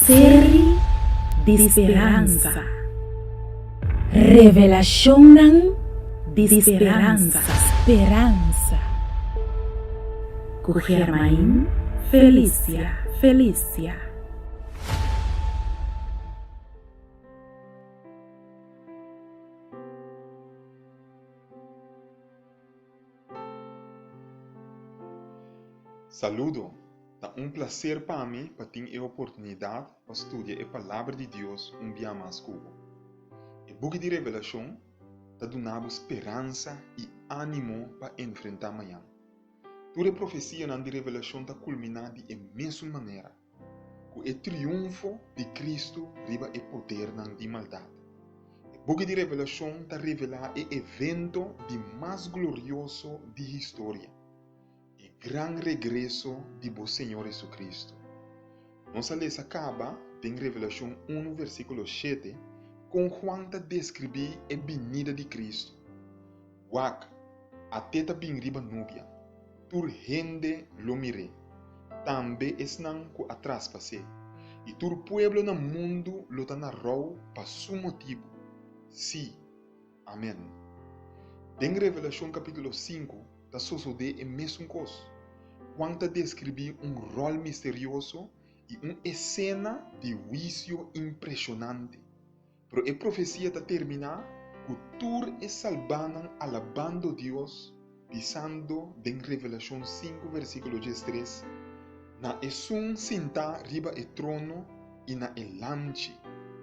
Série de esperança. Revelação de esperança. Esperança. Com Germain Felícia. Saludo, é um prazer para mim para ter a oportunidade para estudar a palavra de Deus dia mais curto. O book de Revelação está dando esperança e ânimo para enfrentar amanhã. Toda a profecia de Revelação está culminada da mesma maneira, com o triunfo de Cristo riba o poder de maldade. O book de Revelação está revelando o evento de mais glorioso da história. Gran regresso de Bom Senhor Jesus Cristo. Nossa lei acaba em Revelação 1, versículo 7, com Juan descrever a venida de Cristo. Wak, a teta bem riba núbia, tur rende lo mire, também esnan co atrás passe, e tur pueblo no mundo lo ta narrou para su motivo. Sim, amém. Em Revelação capítulo 5, está sucedendo a mesma coisa. Juan descreve rol misterioso e uma cena de juízo impressionante. Pero a profecia termina com tur e salvanan alabando Deus, pisando em Revelação 5, versículo 13, na esun sinta riba e trono e na elanche,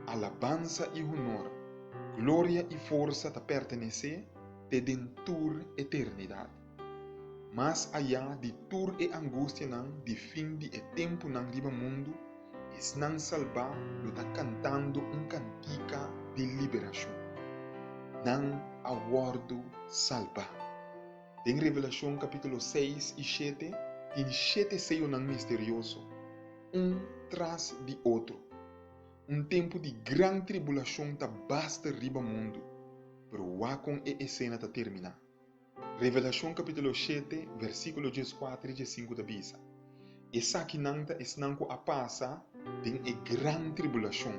alabanza e honor, glória e força pertenece de dentur eternidade. Mas allá de tur e angústia de fim de tempo riba mundo, estão salvar lo está cantando cantica de liberação. Não aguardo salvar. Em Revelação capítulo 6 e 7, tem 7 sellos misterioso, tras de outro. Tempo de grande tribulação basta riba mundo, pero com a cena termina. Revelação capítulo 7, versículo 14 e 5 da Bisa. Essa que nanta esnanco a passa tem a grande tribulação.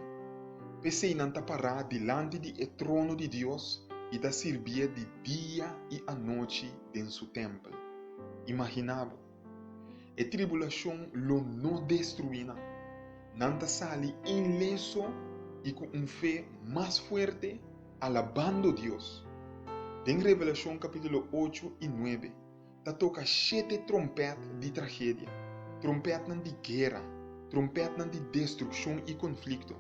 Pensei nanta parar delante do trono de Deus e da servia de dia e a noite em seu templo. Imaginava. A tribulação lo não destruína. Nanta sali ileso e com fé mais forte alabando Deus. Em Revelação capítulo 8 e 9, toca 7 trompetas de tragédia, trompetas de guerra, trompetas de destruição e conflito.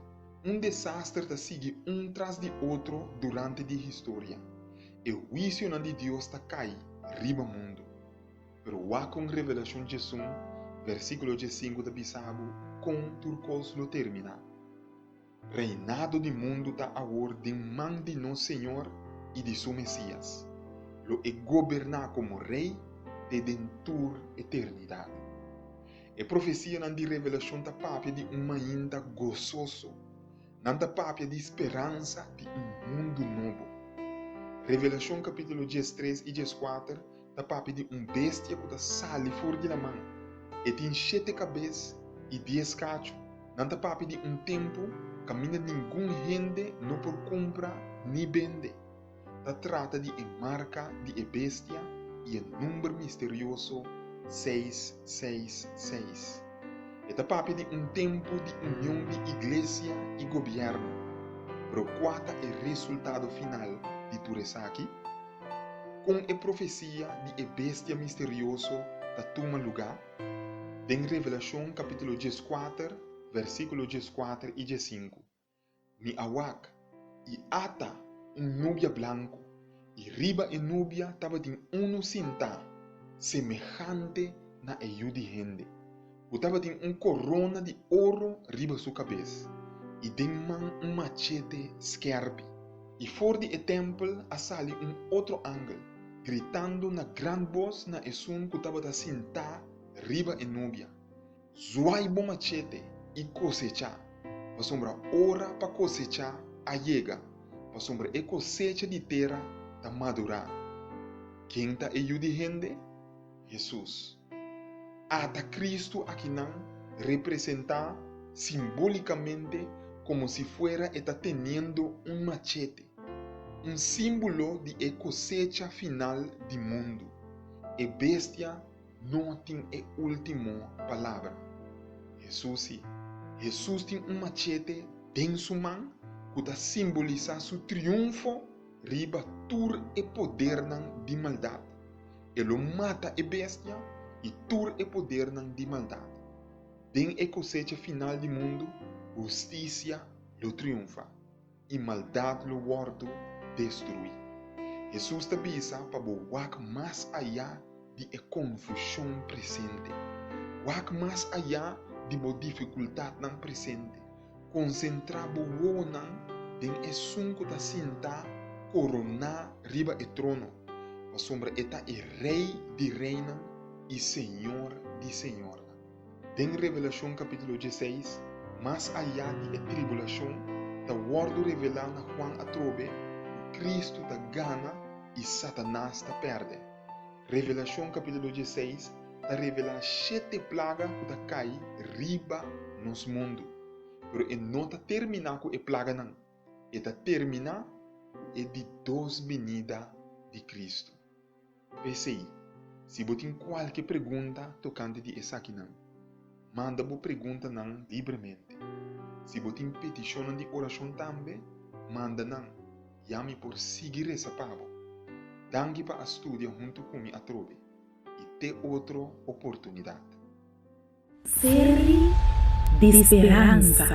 Desastre sigue tras de outro durante a história. O juízo de Deus cai riba mundo. Pero com Revelação de Jesus, versículo 5 da Bisabo, com turcos lo termina. Reinado do mundo agora de mão de nosso Senhor e de seu Messias, lo é governar como rei de dentur eternidade. A profecia de Revelação papia de ainda gozoso, nanda papia de esperança de mundo novo. Revelação capítulo 13 e 14 papia de bestia que sale fora de la mão, e tem 7 cabeças e 10 cachos, nanda papia de tempo caminha ninguém gente não por compra nem vende. Trata de marca de bestia e número misterioso 666. Papia de tempo de união de igreja e governo. Pero qual é o resultado final de tudo isso aqui? Com a profecia de bestia misterioso toma lugar, em Revelação capítulo 14, versículo 14 e 5. Mi awak e ata núbia branco, e riba e núbia estava em cinta, semejante na eu de gente. Estava em corona de ouro riba sua cabeça, e de mão machete esquerpe. E fora do templo, a sali outro ângulo, gritando na grande voz na esun que estava da cinta riba e núbia. Zuai bom machete e cosechar, para sombra hora para cosechar a chega. Para sombra a cosecha de terra da madurar. Quem está aí de gente? Jesus. Ata Cristo aqui não representar simbólicamente como si fuera está teniendo un machete, un símbolo de cosecha final del mundo. E bestia no tiene última palabra. Jesús sí. Jesús tiene un machete en su mano que simboliza su triunfo riba tur e poder de maldad. Él lo mata e bestia y tur e poder de maldad. Den e cosecha final del mundo, justicia lo triunfa y maldad lo guardo destruir. Jesús te avisa para walk más allá de confusión presente. Walk más allá de dificultad nan presente. Concentrar bonan den sunco ta sinta corona riba e trono. A sombra eta e rei de reina y señor de señora. Den Revelación capítulo 16, más allá de tribulación, ta guardo revelar na Juan a trobe, Cristo ta gana y Satanás ta perde. Revelación capítulo 16, ta revela 7 plagas que ta cai riba nos mundo. Pero não ta termina com a plaga não. Eta termina é de 2 venidas de Cristo. PCI, se você tem qualquer pergunta tocante de essa aqui não, manda boa pergunta não livremente. Se você tem petição de oração também, manda não. Chame por seguir essa palavra. Dangue para estudar junto comigo a trove e ter outra oportunidade. Série de esperança.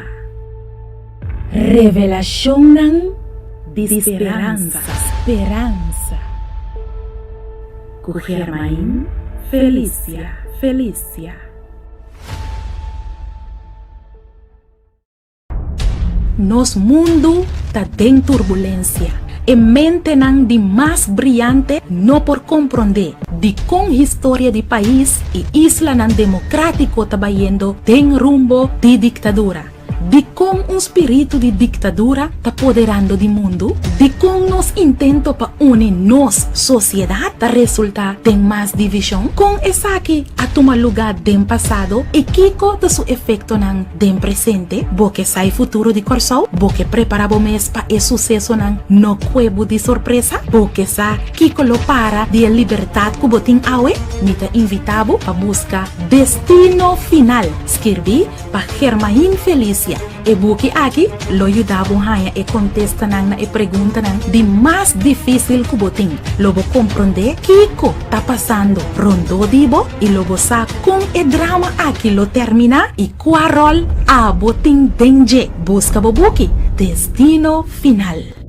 Revelação de esperança. Esperança. Com Germain Felícia. Nos mundo está em turbulência. E mente não de mais brilhante não por compreender de com história de país e isla não democrático trabalhando tem rumbo de ditadura. De com espírito de ditadura está apoderando do mundo, de com nos intento para unir nos sociedade está resultar tem mais divisão, com essa aqui a tomar lugar do passado e kiko de seu efeito não do presente, porque sai futuro de corso, porque prepara o mês para o sucesso não no cuevo de surpresa, porque sa kiko lo para de liberdade que botin awe, nita invitado para buscar destino final. Escrevi para Germain Felícia. E buki aqui lo ajudava a contestar na e pergunta de mais difícil que botin. Lobo compreender kiko tá passando rondo dibo e lobo sa com e drama aqui lo termina e qual rol a botin denje busca bo buki destino final.